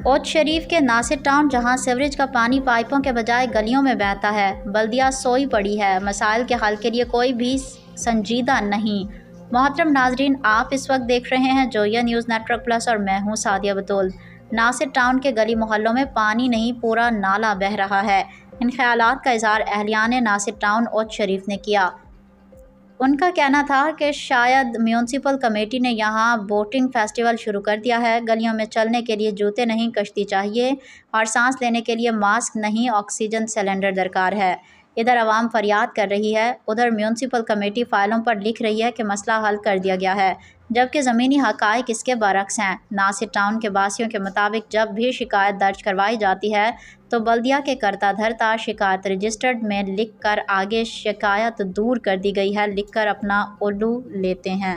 Ouch शरीफ के Nasir town, जहां sewerage का पानी पाइपों के बजाय गलियों में बहता है, बल्दिया सोई पड़ी है, मसाइल के हल के लिए कोई भी संजीदा नहीं। मोहतरम नाजरीन, आप इस वक्त देख रहे हैं जोया न्यूज़ नेटवर्क प्लस और मैं हूं सादिया बतूल। नासिर टाउन के गली मोहल्लों में पानी नहीं, पूरा नाला बह रहा है। इन ख्यालात का इजहार अहलियान नासिर टाउन ओच शरीफ ने किया। उनका कहना था कि शायद म्यूनसिपल कमेटी ने यहाँ बोटिंग फेस्टिवल शुरू कर दिया है। गलियों में चलने के लिए जूते नहीं, कश्ती चाहिए, और सांस लेने के लिए मास्क नहीं, ऑक्सीजन सिलेंडर दरकार है। इधर आवाम फरियाद कर रही है, उधर म्यूनसिपल कमेटी फ़ाइलों पर लिख रही है कि मसला हल कर दिया गया है, जबकि ज़मीनी हक़ाइक़ इसके बरक्स हैं। नासिर टाउन के बासियों के मुताबिक जब भी शिकायत दर्ज करवाई जाती है तो बल्दिया के करता धरता शिकायत रजिस्टर्ड में लिख कर आगे शिकायत दूर कर दी गई है लिख कर अपना उल्लू लेते हैं।